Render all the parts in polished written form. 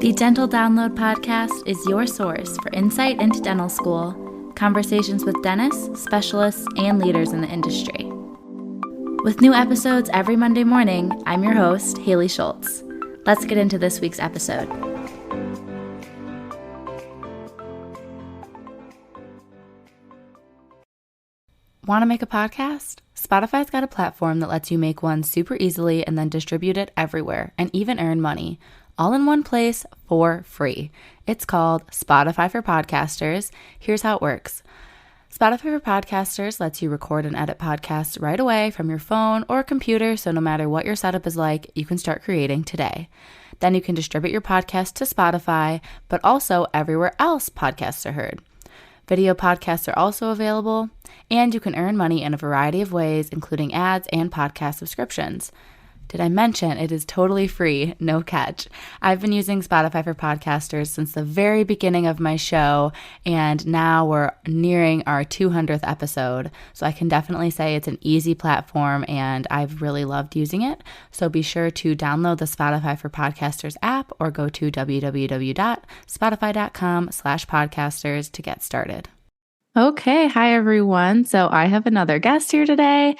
The Dental Download podcast is your source for insight into dental school, conversations with dentists, specialists, and leaders in the industry. With new episodes every Monday morning, I'm your host, Haley Schultz. Let's get into this week's episode. Want to make a podcast? Spotify's got a platform that lets you make one super easily and then distribute it everywhere and even earn money, all in one place for free. It's called Spotify for Podcasters. Here's how it works. Spotify for Podcasters lets you record and edit podcasts right away from your phone or computer, so no matter what your setup is like, you can start creating today. Then you can distribute your podcast to Spotify, but also everywhere else podcasts are heard. Video podcasts are also available, and you can earn money in a variety of ways, including ads and podcast subscriptions. Did I mention it is totally free, no catch? I've been using Spotify for Podcasters since the very beginning of my show, and now we're nearing our 200th episode, so I can definitely say it's an easy platform, and I've really loved using it. So be sure to download the Spotify for Podcasters app or go to www.spotify.com/podcasters to get started. Okay, hi everyone. So I have another guest here today.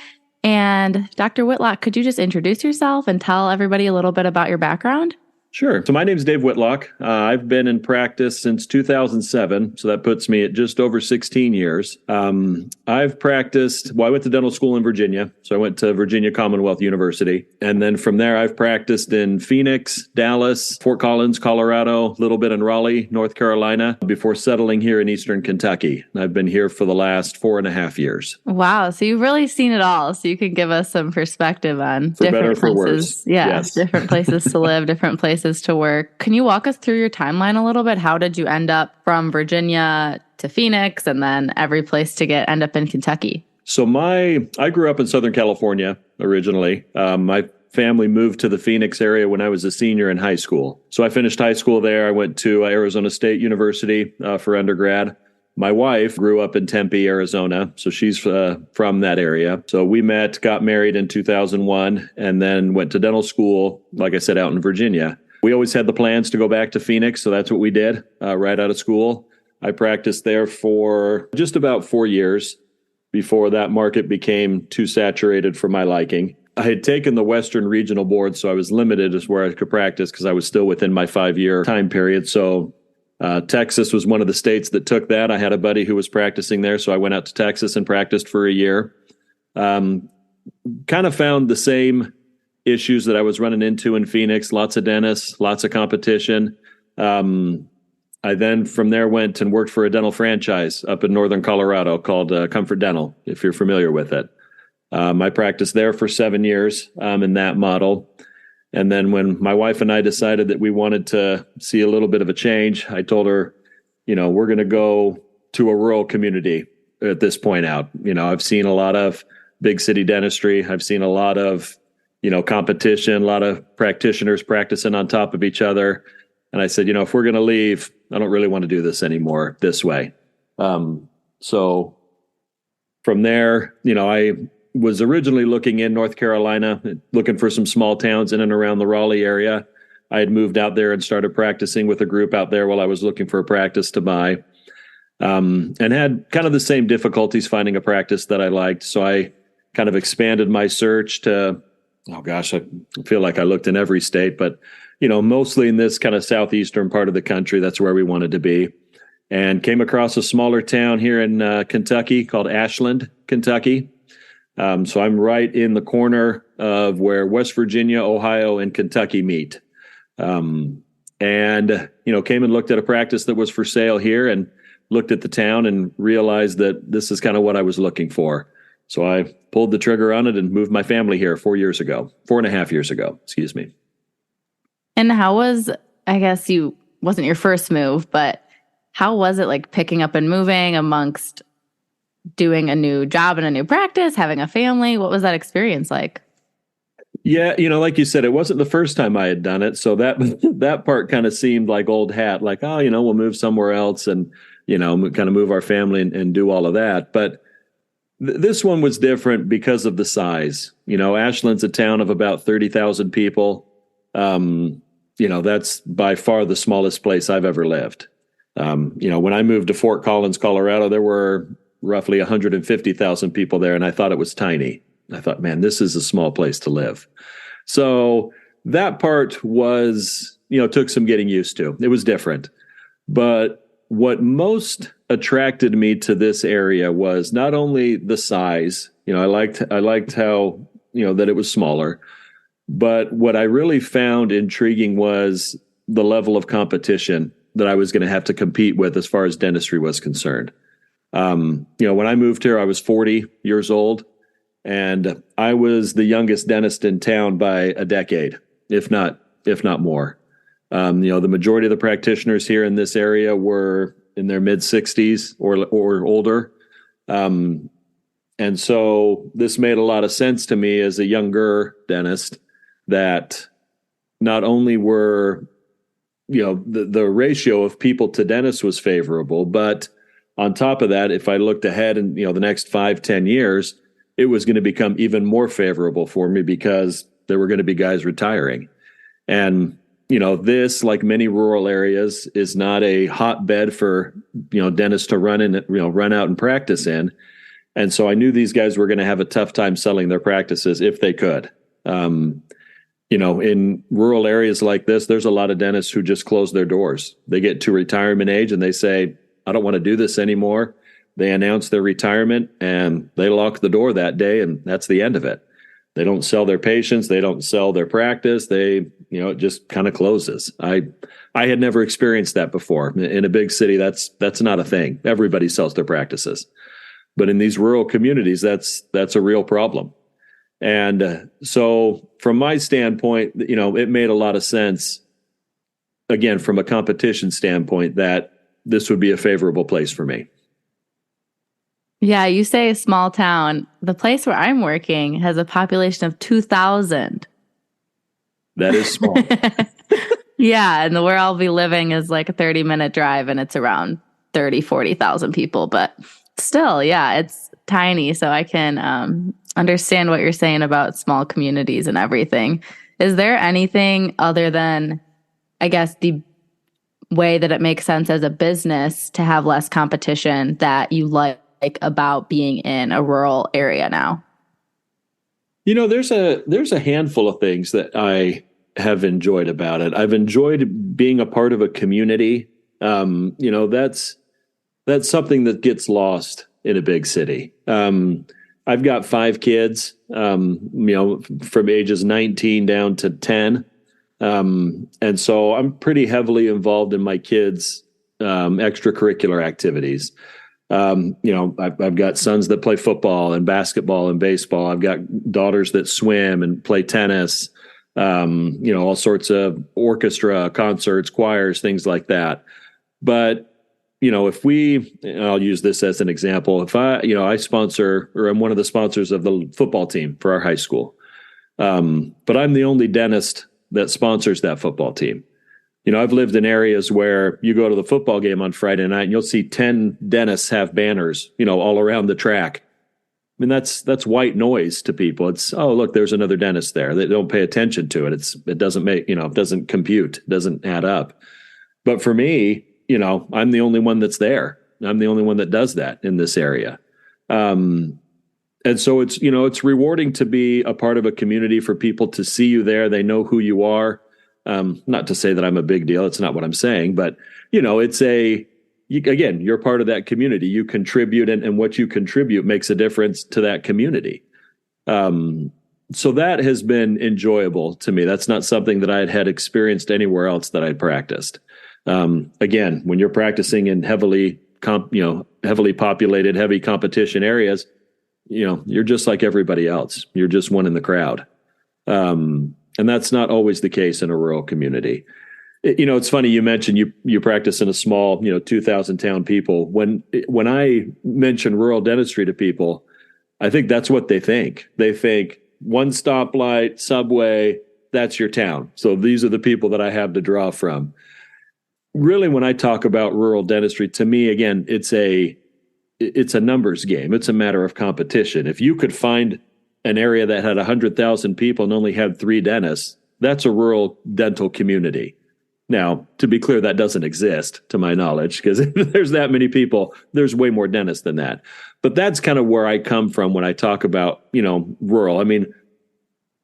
And Dr. Whitlock, could you just introduce yourself and tell everybody a little bit about your background? Sure. So my name is Dave Whitlock. I've been in practice since 2007, so that puts me at just over 16 years. I've practiced, I went to dental school in Virginia, so I went to Virginia Commonwealth University. And then from there, I've practiced in Phoenix, Dallas, Fort Collins, Colorado, a little bit in Raleigh, North Carolina, before settling here in Eastern Kentucky. I've been here for the last 4.5 years. Wow. So you've really seen it all. So you can give us some perspective on for different better or for places. worse. Yeah, yes. Different places to live, different places to work. Can you walk us through your timeline a little bit? How did you end up from Virginia to Phoenix and then every place to end up in Kentucky? So I grew up in Southern California originally. My family moved to the Phoenix area when I was a senior in high school. So I finished high school there. I went to Arizona State University for undergrad. My wife grew up in Tempe, Arizona, so she's from that area. So we met, got married in 2001, and then went to dental school, like I said, out in Virginia. We always had the plans to go back to Phoenix, so that's what we did right out of school. I practiced there for just about 4 years before that market became too saturated for my liking. I had taken the Western Regional Board, so I was limited as where I could practice because I was still within my 5-year time period. So Texas was one of the states that took that. I had a buddy who was practicing there, so I went out to Texas and practiced for a year. Kind of found the same issues that I was running into in Phoenix, lots of dentists, lots of competition. I then from there went and worked for a dental franchise up in northern Colorado called Comfort Dental, if you're familiar with it. I practiced there for 7 years in that model. And then when my wife and I decided that we wanted to see a little bit of a change, I told her, we're going to go to a rural community at this point out. I've seen a lot of big city dentistry. I've seen a lot of, competition, a lot of practitioners practicing on top of each other. And I said, if we're going to leave, I don't really want to do this anymore this way. So from there, I was originally looking in North Carolina, looking for some small towns in and around the Raleigh area. I had moved out there and started practicing with a group out there while I was looking for a practice to buy, and had kind of the same difficulties finding a practice that I liked. So I kind of expanded my search to, I feel like I looked in every state, but, mostly in this kind of southeastern part of the country. That's where we wanted to be. And came across a smaller town here in Kentucky called Ashland, Kentucky. So I'm right in the corner of where West Virginia, Ohio, and Kentucky meet. And came and looked at a practice that was for sale here and looked at the town and realized that this is kind of what I was looking for. So I pulled the trigger on it and moved my family here 4.5 years ago, excuse me. And how was, I guess wasn't your first move, but how was it like picking up and moving amongst doing a new job and a new practice, having a family? What was that experience like? Yeah, like you said, it wasn't the first time I had done it. So that part kind of seemed like old hat, like, we'll move somewhere else and, kind of move our family and do all of that. But this one was different because of the size. Ashland's a town of about 30,000 people. that's by far the smallest place I've ever lived. When I moved to Fort Collins, Colorado, there were roughly 150,000 people there, and I thought it was tiny. I thought, man, this is a small place to live. So that part was, took some getting used to. It was different. But what most attracted me to this area was not only the size, I liked how, that it was smaller, but what I really found intriguing was the level of competition that I was going to have to compete with as far as dentistry was concerned. When I moved here, I was 40 years old, and I was the youngest dentist in town by a decade, if not more. The majority of the practitioners here in this area were in their mid 60s or older. And so this made a lot of sense to me as a younger dentist, that not only were, the ratio of people to dentists was favorable, but on top of that, if I looked ahead in, the next 5-10 years, it was going to become even more favorable for me because there were going to be guys retiring. And, this, like many rural areas, is not a hotbed for, dentists to run out and practice in. And so I knew these guys were going to have a tough time selling their practices if they could. In rural areas like this, there's a lot of dentists who just close their doors. They get to retirement age and they say, I don't want to do this anymore. They announce their retirement and they lock the door that day, and that's the end of it. They don't sell their patients. They don't sell their practice. It just kind of closes. I had never experienced that before. In a big city, that's not a thing. Everybody sells their practices. But in these rural communities, that's a real problem. And so from my standpoint, it made a lot of sense, again, from a competition standpoint, that this would be a favorable place for me. Yeah, you say a small town. The place where I'm working has a population of 2,000. That is small. Yeah, and where I'll be living is like a 30-minute drive, and it's around 40,000 people. But still, yeah, it's tiny. So I can understand what you're saying about small communities and everything. Is there anything other than, I guess, the way that it makes sense as a business to have less competition that you like about being in a rural area now? There's a handful of things that I have enjoyed about it. I've enjoyed being a part of a community. That's something that gets lost in a big city. I've got 5 kids, from ages 19 down to 10. And so I'm pretty heavily involved in my kids' extracurricular activities. I've got sons that play football and basketball and baseball. I've got daughters that swim and play tennis, all sorts of orchestra, concerts, choirs, things like that. But, I'll use this as an example. If I sponsor, or I'm one of the sponsors of the football team for our high school. But I'm the only dentist that sponsors that football team. I've lived in areas where you go to the football game on Friday night and you'll see 10 dentists have banners, all around the track. I mean, that's white noise to people. It's, oh, look, there's another dentist there. They don't pay attention to it. It doesn't make, it doesn't compute, it doesn't add up. But for me, I'm the only one that's there. I'm the only one that does that in this area. And so it's rewarding to be a part of a community, for people to see you there. They know who you are. Not to say that I'm a big deal. It's not what I'm saying, but it's again, you're part of that community. You contribute, and what you contribute makes a difference to that community. So that has been enjoyable to me. That's not something that I had experienced anywhere else that I'd practiced. Again, when you're practicing in heavily populated, heavy competition areas, you're just like everybody else. You're just one in the crowd. And that's not always the case in a rural community. It's funny you mentioned you practice in a small, 2,000 town people. When I mention rural dentistry to people, I think that's what they think. They think one stoplight, subway, that's your town. So these are the people that I have to draw from. Really, when I talk about rural dentistry, to me, again, it's a numbers game. It's a matter of competition. If you could find an area that had 100,000 people and only had 3 dentists, That's a rural dental community. Now, to be clear, that doesn't exist to my knowledge, because if there's that many people, there's way more dentists than that. But that's kind of where I come from when I talk about, rural. I mean,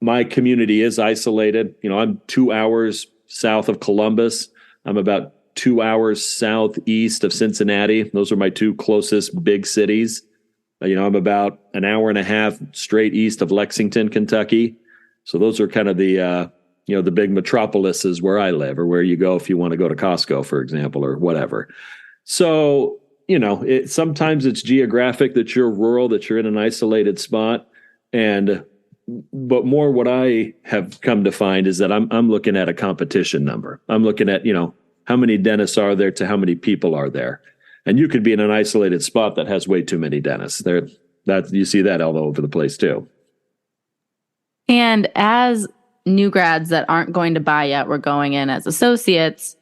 my community is isolated. I'm 2 hours south of Columbus. I'm about 2 hours southeast of Cincinnati. Those are my two closest big cities. I'm about an hour and a half straight east of Lexington, Kentucky. So those are kind of the big metropolises where I live, or where you go if you want to go to Costco, for example, or whatever. So, sometimes it's geographic, that you're rural, that you're in an isolated spot. But more what I have come to find is that I'm looking at a competition number. I'm looking at, how many dentists are there to how many people are there. And you could be in an isolated spot that has way too many dentists. You see that all over the place too. And as new grads that aren't going to buy yet, we're going in as associates,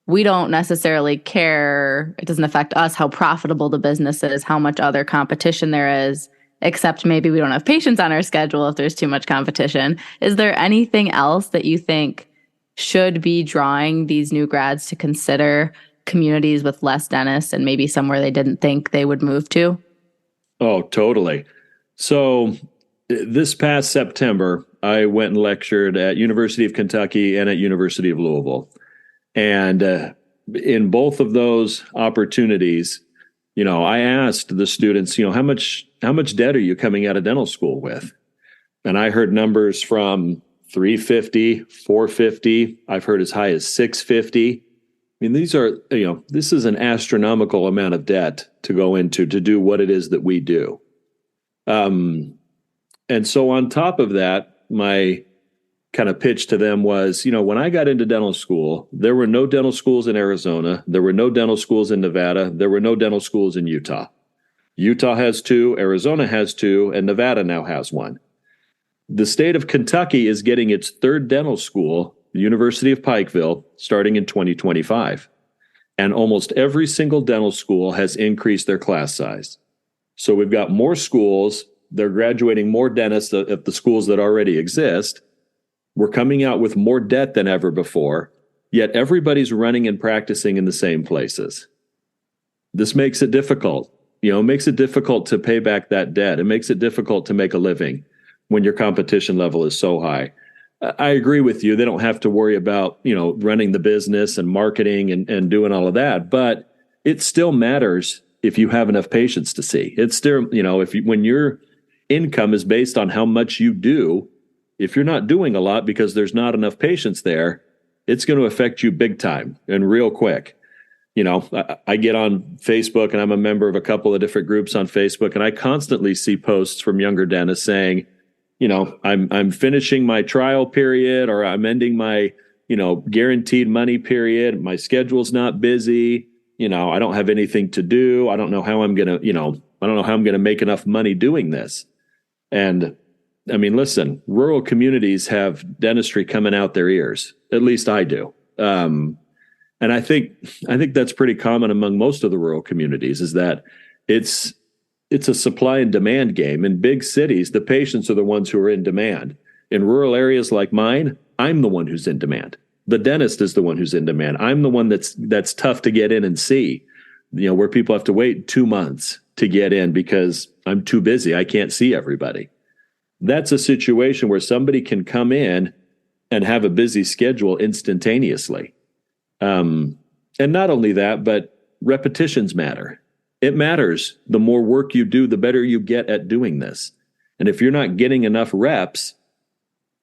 we don't necessarily care. It doesn't affect us how profitable the business is, how much other competition there is, except maybe we don't have patients on our schedule if there's too much competition. Is there anything else that you think should be drawing these new grads to consider communities with less dentists and maybe somewhere they didn't think they would move to? Oh, totally. So this past September, I went and lectured at University of Kentucky and at University of Louisville. And in both of those opportunities, I asked the students, how much debt are you coming out of dental school with? And I heard numbers from 350, 450. I've heard as high as 650. I mean, this is an astronomical amount of debt to go into to do what it is that we do. And so on top of that, my kind of pitch to them was, when I got into dental school, there were no dental schools in Arizona. There were no dental schools in Nevada. There were no dental schools in Utah. Utah has 2, Arizona has 2, and Nevada now has 1. The state of Kentucky is getting its 3rd dental school, the University of Pikeville, starting in 2025. And almost every single dental school has increased their class size. So we've got more schools. They're graduating more dentists at the schools that already exist. We're coming out with more debt than ever before, yet everybody's running and practicing in the same places. This makes it difficult. It makes it difficult to pay back that debt. It makes it difficult to make a living when your competition level is so high. I agree with you. They don't have to worry about, running the business and marketing and doing all of that, but it still matters if you have enough patients to see. It's still, when your income is based on how much you do, if you're not doing a lot because there's not enough patients there, it's going to affect you big time and real quick. I get on Facebook, and I'm a member of a couple of different groups on Facebook, and I constantly see posts from younger dentists saying, I'm finishing my trial period, or I'm ending my, guaranteed money period. My schedule's not busy. I don't have anything to do. I don't know how I'm going to make enough money doing this. And I mean, listen, rural communities have dentistry coming out their ears. At least I do. And I think that's pretty common among most of the rural communities, is that it's a supply and demand game. In big cities, the patients are the ones who are in demand. In rural areas like mine, I'm the one who's in demand. The dentist is the one who's in demand. I'm the one that's tough to get in and see, where people have to wait 2 months to get in because I'm too busy. I can't see everybody. That's a situation where somebody can come in and have a busy schedule instantaneously. And not only that, but repetitions matter. It matters. The more work you do, the better you get at doing this. And if you're not getting enough reps,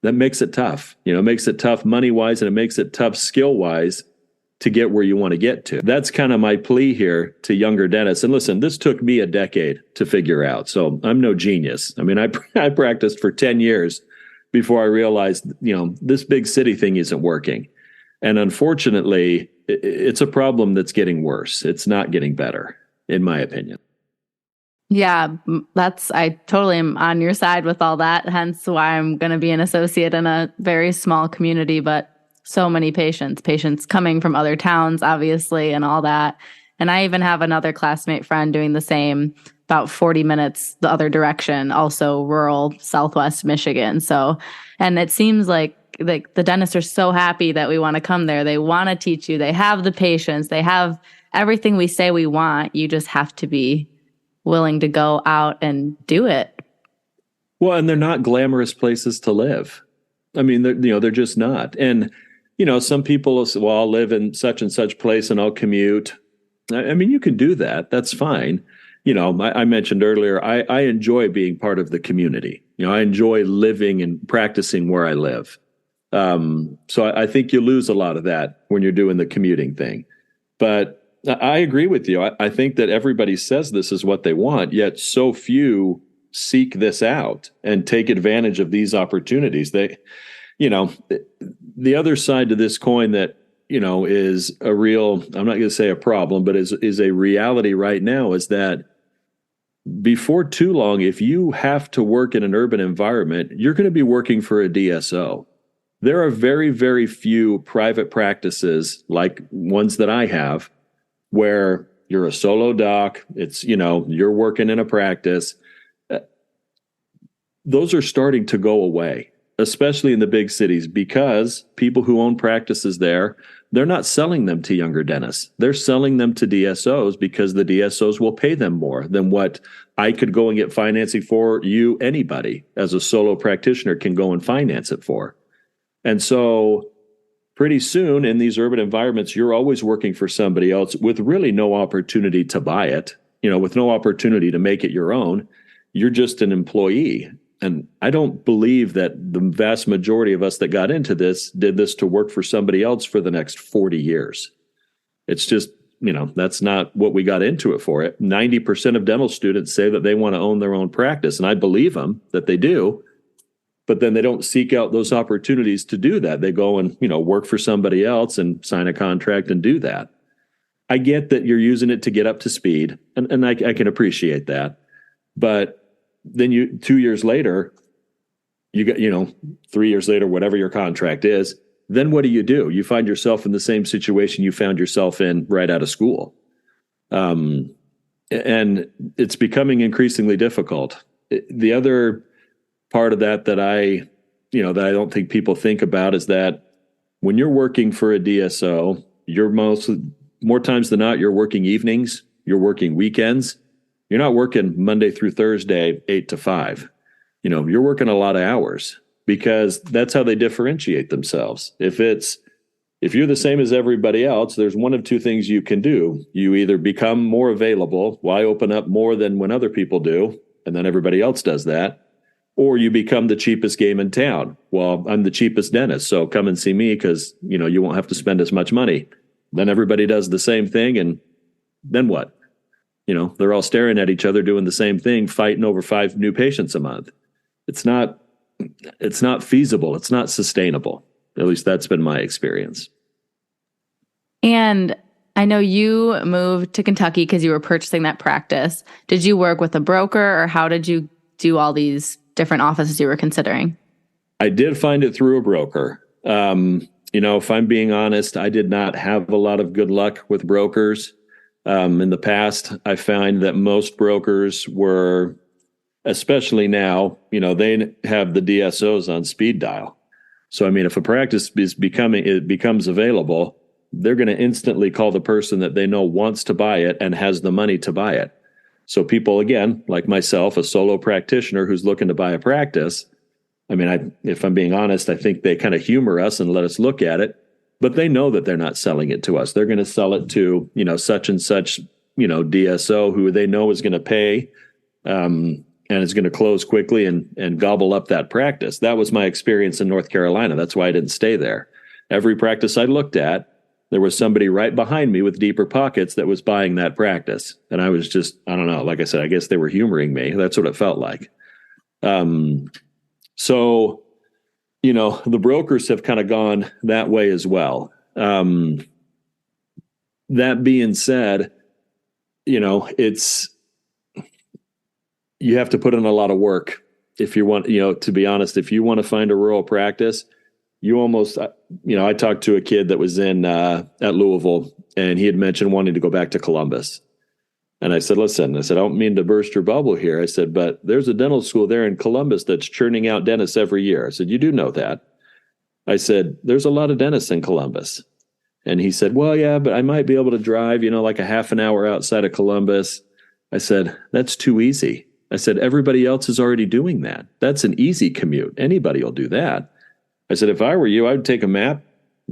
that makes it tough. It makes it tough money-wise, and it makes it tough skill-wise to get where you want to get to. That's kind of my plea here to younger dentists. And listen, this took me a decade to figure out, so I'm no genius. I mean, I practiced for 10 years before I realized, this big city thing isn't working. And unfortunately, it's a problem that's getting worse. It's not getting better, in my opinion. Yeah, I totally am on your side with all that. Hence why I'm going to be an associate in a very small community, but so many patients coming from other towns, obviously, and all that. And I even have another classmate friend doing the same, about 40 minutes the other direction, also rural Southwest Michigan. So, and it seems like like the dentists are so happy that we want to come there. They want to teach you. They have the patience. They have everything we say we want. You just have to be willing to go out and do it. Well, and they're not glamorous places to live. I mean, they're just not. And, some people will say, well, I'll live in such and such place and I'll commute. I mean, you can do that. That's fine. I mentioned earlier, I enjoy being part of the community. I enjoy living and practicing where I live. So I think you lose a lot of that when you're doing the commuting thing. But I agree with you. I think that everybody says this is what they want, yet so few seek this out and take advantage of these opportunities. The other side to this coin that, is a real, I'm not going to say a problem, but is a reality right now is that before too long, if you have to work in an urban environment, you're going to be working for a DSO. There are very, very few private practices like ones that I have where you're a solo doc. It's, you're working in a practice. Those are starting to go away, especially in the big cities, because people who own practices there, they're not selling them to younger dentists. They're selling them to DSOs because the DSOs will pay them more than what I could go and get financing for. Anybody as a solo practitioner can go and finance it for. And so pretty soon in these urban environments, you're always working for somebody else with really no opportunity to buy it, with no opportunity to make it your own. You're just an employee. And I don't believe that the vast majority of us that got into this did this to work for somebody else for the next 40 years. It's just, that's not what we got into it for. 90% of dental students say that they want to own their own practice. And I believe them that they do. But then they don't seek out those opportunities to do that. They go and, work for somebody else and sign a contract and do that. I get that you're using it to get up to speed. And I can appreciate that. But then 2 years later, you got, 3 years later, whatever your contract is, then what do? You find yourself in the same situation you found yourself in right out of school. And it's becoming increasingly difficult. The other part of that I don't think people think about is that when you're working for a DSO, you're more times than not, you're working evenings, you're working weekends. You're not working Monday through Thursday, 8 to 5. You're working a lot of hours because that's how they differentiate themselves. If you're the same as everybody else, there's one of two things you can do. You either become more available, why open up more than when other people do, and then everybody else does that, or you become the cheapest game in town. Well, I'm the cheapest dentist, so come and see me because, you won't have to spend as much money. Then everybody does the same thing, and then what? They're all staring at each other doing the same thing, fighting over 5 new patients a month. It's not feasible. It's not sustainable. At least that's been my experience. And I know you moved to Kentucky because you were purchasing that practice. Did you work with a broker or how did you do all these different offices you were considering? I did find it through a broker. If I'm being honest, I did not have a lot of good luck with brokers. In the past, I find that most brokers were, especially now, they have the DSOs on speed dial. So, if a practice becomes available, they're going to instantly call the person that they know wants to buy it and has the money to buy it. So people, again, like myself, a solo practitioner who's looking to buy a practice, if I'm being honest, I think they kind of humor us and let us look at it. But they know that they're not selling it to us. They're going to sell it to, such and such, DSO who they know is going to pay and is going to close quickly and gobble up that practice. That was my experience in North Carolina. That's why I didn't stay there. Every practice I looked at, there was somebody right behind me with deeper pockets that was buying that practice. And I was just, I don't know, like I said, I guess they were humoring me. That's what it felt like. So the brokers have kind of gone that way as well. That being said, you have to put in a lot of work if you want, to be honest, if you want to find a rural practice, you almost, I talked to a kid that was at Louisville and he had mentioned wanting to go back to Columbus. And I said, listen, I don't mean to burst your bubble here. I said, but there's a dental school there in Columbus that's churning out dentists every year. I said, you do know that. I said, there's a lot of dentists in Columbus. And he said, well, yeah, but I might be able to drive, like a half an hour outside of Columbus. I said, that's too easy. I said, everybody else is already doing that. That's an easy commute. Anybody will do that. I said, if I were you, I would take a map,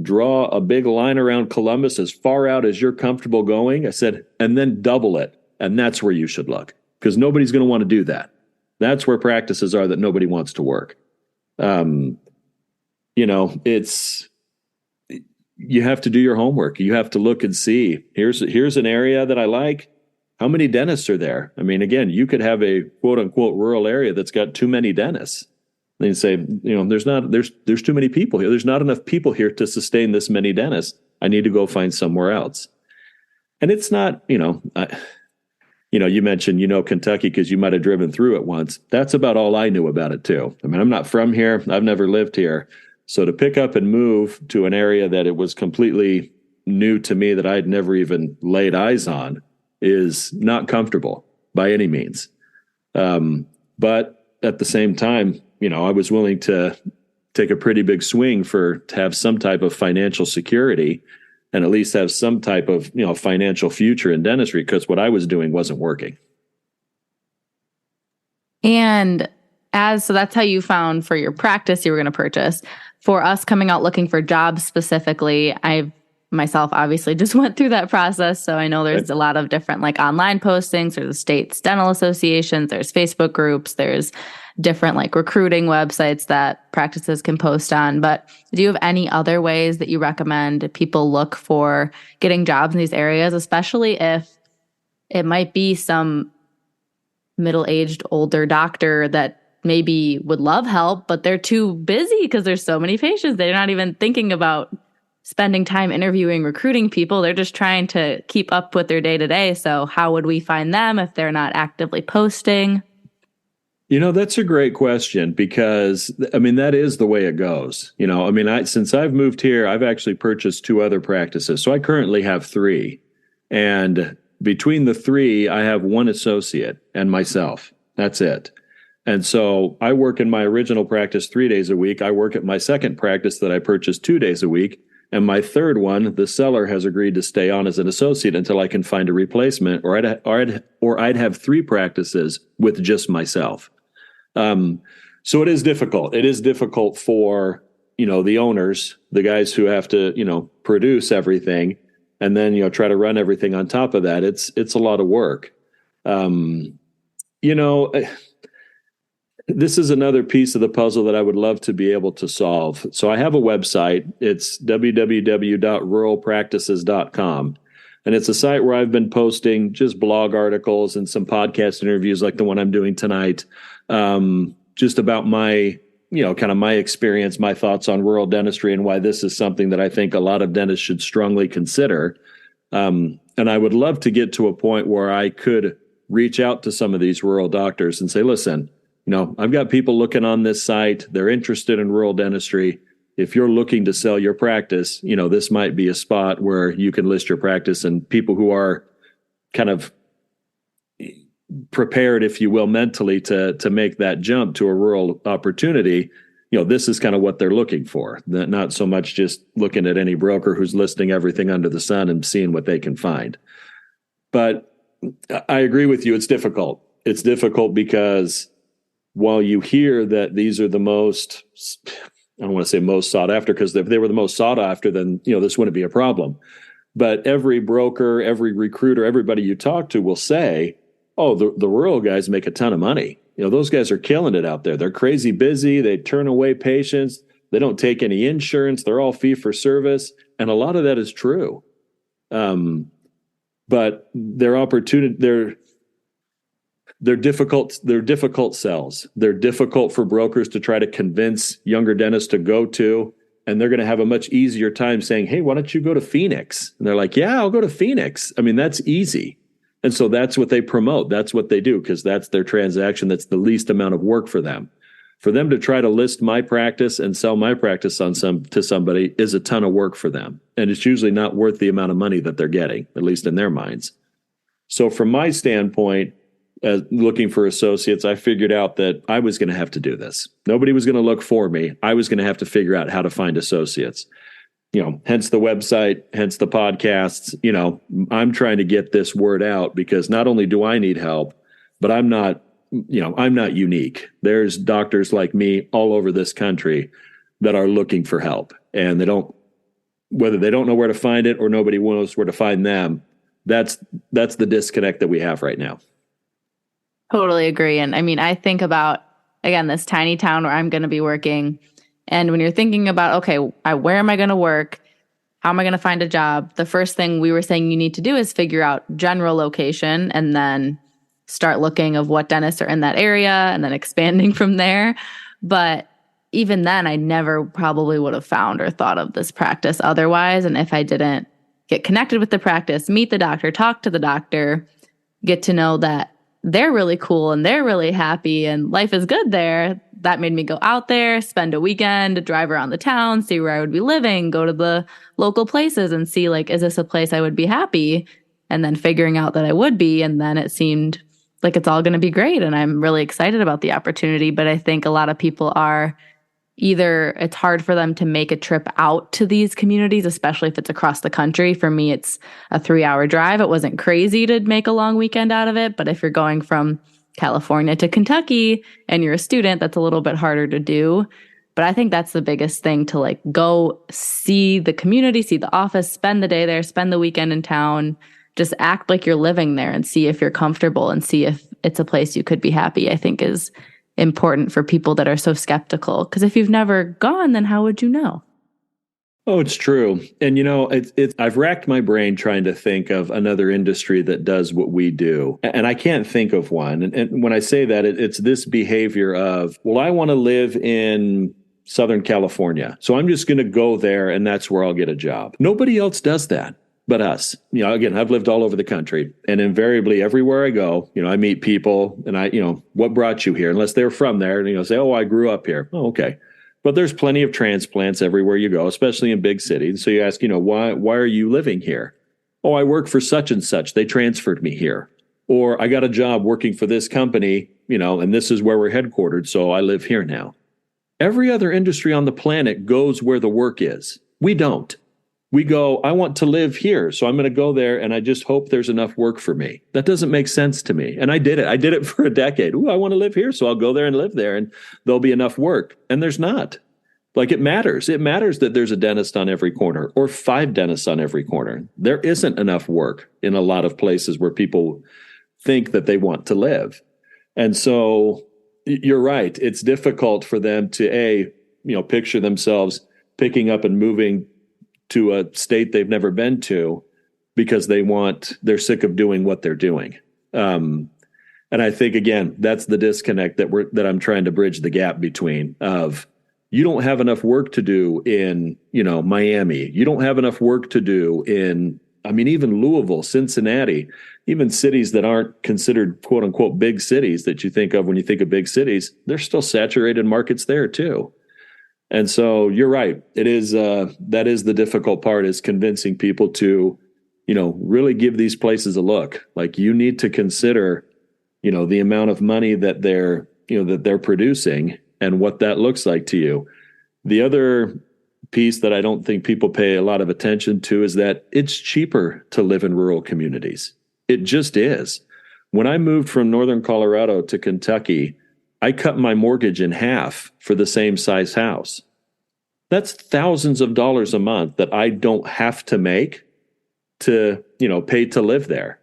draw a big line around Columbus as far out as you're comfortable going. I said, and then double it. And that's where you should look, because nobody's going to want to do that. That's where practices are that nobody wants to work. You have to do your homework. You have to look and see, here's an area that I like. How many dentists are there? I mean, again, you could have a quote unquote rural area that's got too many dentists. Then you say, there's too many people here. There's not enough people here to sustain this many dentists. I need to go find somewhere else. And it's not, you mentioned, Kentucky because you might have driven through it once. That's about all I knew about it too. I mean, I'm not from here. I've never lived here. So to pick up and move to an area that it was completely new to me that I'd never even laid eyes on is not comfortable by any means. But at the same time, I was willing to take a pretty big swing to have some type of financial security and at least have some type of, financial future in dentistry, because what I was doing wasn't working. And so that's how you found for your practice you were going to purchase. For us coming out looking for jobs specifically, I myself obviously just went through that process. So I know there's a lot of different online postings. There's the state's dental associations, there's Facebook groups, there's different recruiting websites that practices can post on. But do you have any other ways that you recommend people look for getting jobs in these areas, especially if it might be some middle-aged older doctor that maybe would love help, but they're too busy because there's so many patients. They're not even thinking about spending time interviewing, recruiting people. They're just trying to keep up with their day-to-day. So how would we find them if they're not actively posting? That's a great question, because that is the way it goes. Since I've moved here, I've actually purchased 2 other practices. So I currently have 3. And between the 3, I have 1 associate and myself. That's it. And so I work in my original practice 3 days a week. I work at my second practice that I purchased 2 days a week. And my third one, the seller has agreed to stay on as an associate until I can find a replacement, or I'd have 3 practices with just myself. So it is difficult. It is difficult for, the owners, the guys who have to, produce everything and then, try to run everything on top of that. It's a lot of work. This is another piece of the puzzle that I would love to be able to solve. So I have a website. It's www.ruralpractices.com. And it's a site where I've been posting just blog articles and some podcast interviews like the one I'm doing tonight, just about my, kind of my experience, my thoughts on rural dentistry and why this is something that I think a lot of dentists should strongly consider. And I would love to get to a point where I could reach out to some of these rural doctors and say, listen, I've got people looking on this site. They're interested in rural dentistry. If you're looking to sell your practice, this might be a spot where you can list your practice, and people who are kind of prepared, if you will, mentally to make that jump to a rural opportunity, this is kind of what they're looking for. Not so much just looking at any broker who's listing everything under the sun and seeing what they can find. But I agree with you. It's difficult. It's difficult because while you hear that these are the most, I don't want to say most sought after, because if they were the most sought after, then, this wouldn't be a problem. But every broker, every recruiter, everybody you talk to will say, oh, the rural guys make a ton of money. Those guys are killing it out there. They're crazy busy. They turn away patients. They don't take any insurance. They're all fee for service. And a lot of that is true. But they're difficult. They're difficult sells. They're difficult for brokers to try to convince younger dentists to go to, and they're going to have a much easier time saying, hey, why don't you go to Phoenix? And they're like, yeah, I'll go to Phoenix. That's easy. And so that's what they promote. That's what they do, because that's their transaction. That's the least amount of work for them. For them to try to list my practice and sell my practice to somebody is a ton of work for them. And it's usually not worth the amount of money that they're getting, at least in their minds. So from my standpoint, looking for associates, I figured out that I was going to have to do this. Nobody was going to look for me. I was going to have to figure out how to find associates. Hence the website, hence the podcasts. I'm trying to get this word out because not only do I need help, but I'm not unique. There's doctors like me all over this country that are looking for help, and whether they don't know where to find it or nobody knows where to find them. That's the disconnect that we have right now. Totally agree. And I mean, I think about, again, this tiny town where I'm going to be working. And when you're thinking about, okay, where am I going to work? How am I going to find a job? The first thing we were saying you need to do is figure out general location and then start looking of what dentists are in that area and then expanding from there. But even then, I never probably would have found or thought of this practice otherwise. And if I didn't get connected with the practice, meet the doctor, talk to the doctor, get to know that they're really cool and they're really happy and life is good there, that made me go out there, spend a weekend, drive around the town, see where I would be living, go to the local places and see, like, is this a place I would be happy? And then figuring out that I would be. And then it seemed like it's all going to be great. And I'm really excited about the opportunity. But I think a lot of people are either it's hard for them to make a trip out to these communities, especially if it's across the country. For me, it's a 3-hour drive. It wasn't crazy to make a long weekend out of it. But if you're going from California to Kentucky and you're a student, that's a little bit harder to do. But I think that's the biggest thing, to like go see the community, see the office, spend the day there, spend the weekend in town, just act like you're living there and see if you're comfortable and see if it's a place you could be happy, I think is important for people that are so skeptical. Because if you've never gone, then how would you know? Oh, it's true. And, I've racked my brain trying to think of another industry that does what we do. And I can't think of one. And when I say that, it's this behavior of, well, I want to live in Southern California, so I'm just going to go there and that's where I'll get a job. Nobody else does that but us. Again, I've lived all over the country, and invariably everywhere I go, I meet people and what brought you here? Unless they're from there, and say, oh, I grew up here. Oh, okay. But there's plenty of transplants everywhere you go, especially in big cities. So you ask, why are you living here? Oh, I work for such and such. They transferred me here. Or I got a job working for this company, and this is where we're headquartered. So I live here now. Every other industry on the planet goes where the work is. We don't. We go, I want to live here, so I'm going to go there, and I just hope there's enough work for me. That doesn't make sense to me. And I did it. I did it for a decade. Ooh, I want to live here, so I'll go there and live there, and there'll be enough work. And there's not. Like, it matters. It matters that there's a dentist on every corner or 5 dentists on every corner. There isn't enough work in a lot of places where people think that they want to live. And so you're right. It's difficult for them to, picture themselves picking up and moving to a state they've never been to because they're sick of doing what they're doing. And I think, again, that's the disconnect that I'm trying to bridge the gap between of, you don't have enough work to do in, Miami. You don't have enough work to do in, even Louisville, Cincinnati, even cities that aren't considered quote unquote big cities that you think of when you think of big cities. There's still saturated markets there too. And so you're right. It is, that is the difficult part, is convincing people to, really give these places a look. Like, you need to consider, the amount of money that they're producing and what that looks like to you. The other piece that I don't think people pay a lot of attention to is that it's cheaper to live in rural communities. It just is. When I moved from Northern Colorado to Kentucky, I cut my mortgage in half for the same size house. That's thousands of dollars a month that I don't have to make to, pay to live there.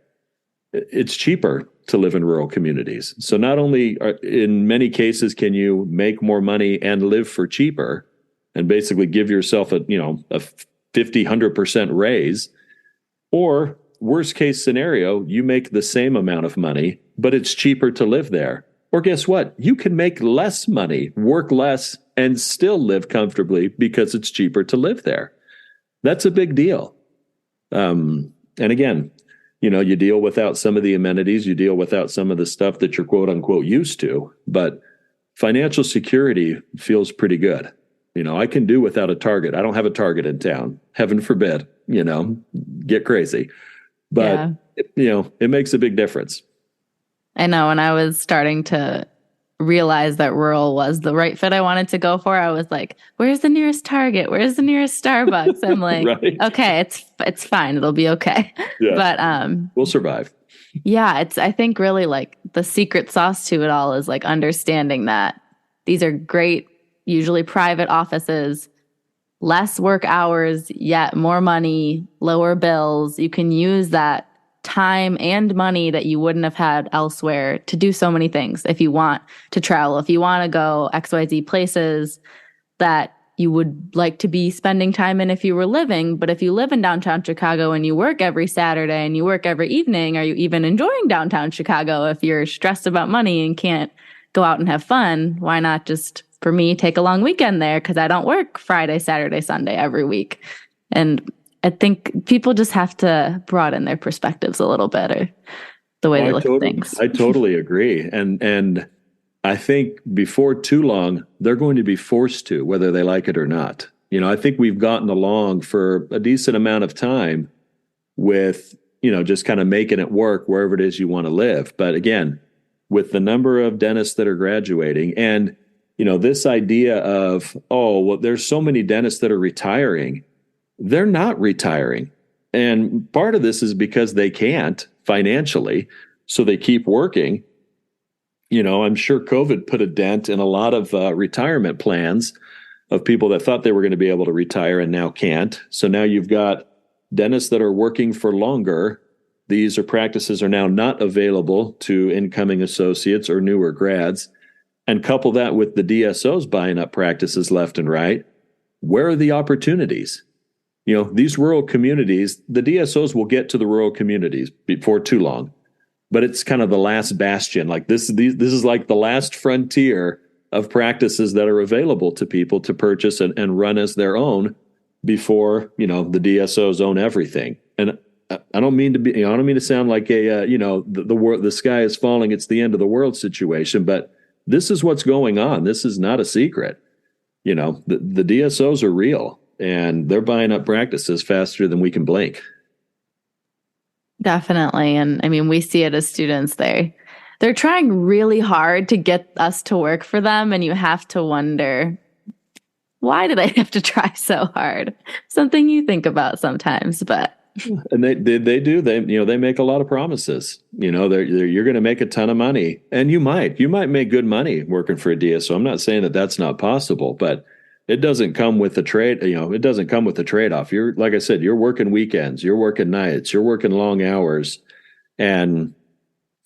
It's cheaper to live in rural communities. So not only in many cases can you make more money and live for cheaper and basically give yourself a 50-100% raise, or worst case scenario, you make the same amount of money, but it's cheaper to live there. Or guess what? You can make less money, work less, and still live comfortably because it's cheaper to live there. That's a big deal. And again, you deal without some of the amenities, you deal without some of the stuff that you're quote unquote used to, but financial security feels pretty good. I can do without a Target. I don't have a Target in town. Heaven forbid, get crazy. But, it makes a big difference. I know when I was starting to realize that rural was the right fit I wanted to go for, I was like, where's the nearest Target? Where's the nearest Starbucks? I'm like, Right? okay, it's fine. It'll be okay. Yeah, But we'll survive. yeah, it's I think really like the secret sauce to it all is like understanding that these are great, usually private offices, less work hours, yet more money, lower bills. You can use that time and money that you wouldn't have had elsewhere to do so many things. If you want to travel, if you want to go XYZ places that you would like to be spending time in if you were living. But if you live in downtown Chicago and you work every Saturday and you work every evening, are you even enjoying downtown Chicago? If you're stressed about money and can't go out and have fun, why not just, for me, take a long weekend there? Because I don't work Friday, Saturday, Sunday every week. And I think people just have to broaden their perspectives a little bit, or the way Oh, they look at things. I totally agree. And I think before too long, they're going to be forced to, whether they like it or not. I think we've gotten along for a decent amount of time with, just kind of making it work wherever it is you want to live. But again, with the number of dentists that are graduating and, this idea of, oh, well, there's so many dentists that are retiring. They're not retiring. And part of this is because they can't financially, so they keep working. I'm sure COVID put a dent in a lot of retirement plans of people that thought they were going to be able to retire and now can't. So now you've got dentists that are working for longer. These practices are now not available to incoming associates or newer grads. And couple that with the DSOs buying up practices left and right. Where are the opportunities? These rural communities, the DSOs will get to the rural communities before too long. But it's kind of the last bastion. Like this is like the last frontier of practices that are available to people to purchase and run as their own before, the DSOs own everything. And I don't mean to be, I don't mean to sound like a, the sky is falling, it's the end of the world situation, but this is what's going on. This is not a secret. The DSOs are real and they're buying up practices faster than we can blink. Definitely. And I mean, we see it as students. They're trying really hard to get us to work for them. And you have to wonder, why do they have to try so hard? Something you think about sometimes, but. And they do. They make a lot of promises. You're going to make a ton of money, and you might make good money working for a DSO. I'm not saying that that's not possible, but it doesn't come with the trade. It doesn't come with the trade-off. Like I said, you're working weekends, you're working nights, you're working long hours. And,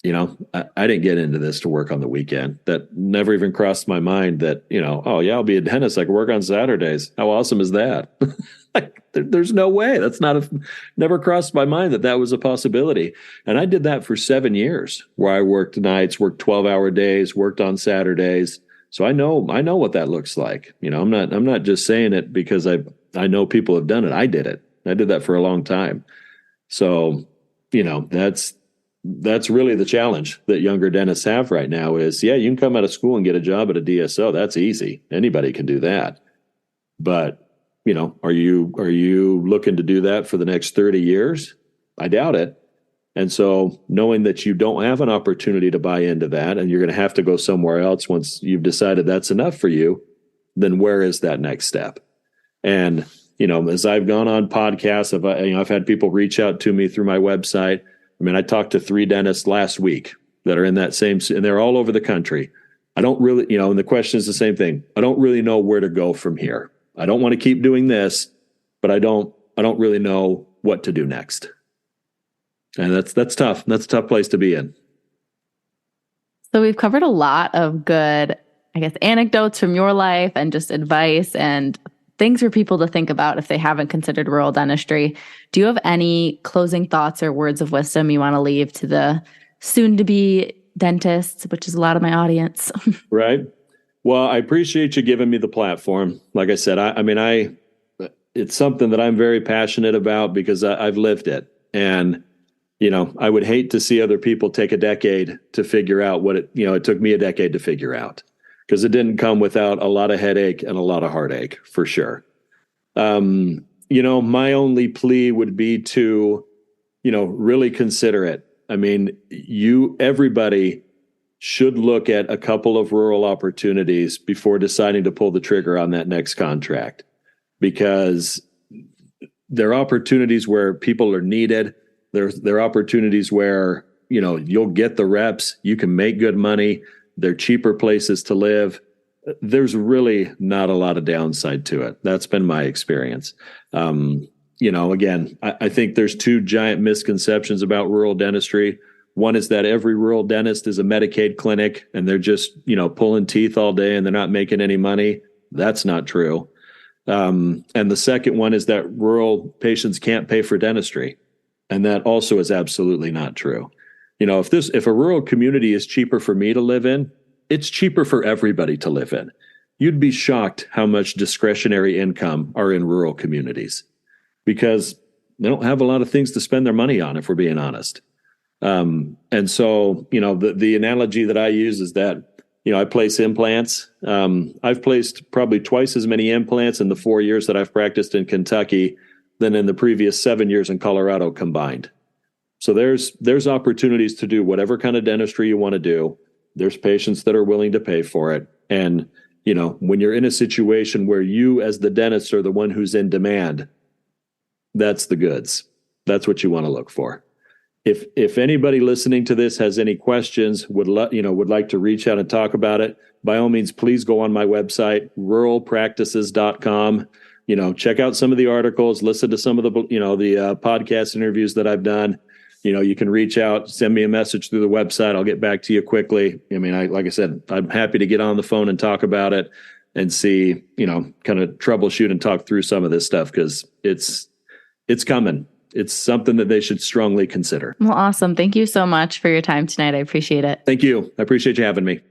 I didn't get into this to work on the weekend. That never even crossed my mind that, oh yeah, I'll be a dentist. I can work on Saturdays. How awesome is that? Like, there's no way. That's never crossed my mind that was a possibility. And I did that for 7 years where I worked nights, worked 12-hour days, worked on Saturdays. So I know what that looks like. I'm not just saying it because I know people have done it. I did it. I did that for a long time. So, that's really the challenge that younger dentists have right now is, yeah, you can come out of school and get a job at a DSO. That's easy. Anybody can do that. But, are you looking to do that for the next 30 years? I doubt it. And so knowing that you don't have an opportunity to buy into that and you're going to have to go somewhere else once you've decided that's enough for you, then where is that next step? And, as I've gone on podcasts, I've had people reach out to me through my website. I mean, I talked to 3 dentists last week that are in that same, and they're all over the country. I don't really, and the question is the same thing. I don't really know where to go from here. I don't want to keep doing this, but I don't really know what to do next. And that's tough. That's a tough place to be in. So we've covered a lot of good, I guess, anecdotes from your life and just advice and things for people to think about if they haven't considered rural dentistry. Do you have any closing thoughts or words of wisdom you want to leave to the soon-to-be dentists, which is a lot of my audience? Right. Well, I appreciate you giving me the platform. Like I said, it's something that I'm very passionate about because I've lived it. And, I would hate to see other people take a decade to figure out what it took me a decade to figure out, because it didn't come without a lot of headache and a lot of heartache, for sure. My only plea would be to, really consider it. I mean, everybody should look at a couple of rural opportunities before deciding to pull the trigger on that next contract, because there are opportunities where people are needed. There are opportunities where, you'll get the reps, you can make good money. They're cheaper places to live. There's really not a lot of downside to it. That's been my experience. Again, I think there's two giant misconceptions about rural dentistry. One is that every rural dentist is a Medicaid clinic and they're just, pulling teeth all day and they're not making any money. That's not true. And the second one is that rural patients can't pay for dentistry. And that also is absolutely not true. If a rural community is cheaper for me to live in, it's cheaper for everybody to live in. You'd be shocked how much discretionary income are in rural communities because they don't have a lot of things to spend their money on, if we're being honest. And so, the analogy that I use is that, I place implants. I've placed probably twice as many implants in the 4 years that I've practiced in Kentucky than in the previous 7 years in Colorado combined. So there's opportunities to do whatever kind of dentistry you want to do. There's patients that are willing to pay for it. And, when you're in a situation where you as the dentist are the one who's in demand, that's the goods. That's what you want to look for. If anybody listening to this has any questions, would like to reach out and talk about it, by all means, please go on my website, ruralpractices.com. Check out some of the articles, listen to some of the podcast interviews that I've done. You can reach out, send me a message through the website. I'll get back to you quickly. I mean, like I said, I'm happy to get on the phone and talk about it and see, kind of troubleshoot and talk through some of this stuff because it's coming. It's something that they should strongly consider. Well, awesome. Thank you so much for your time tonight. I appreciate it. Thank you. I appreciate you having me.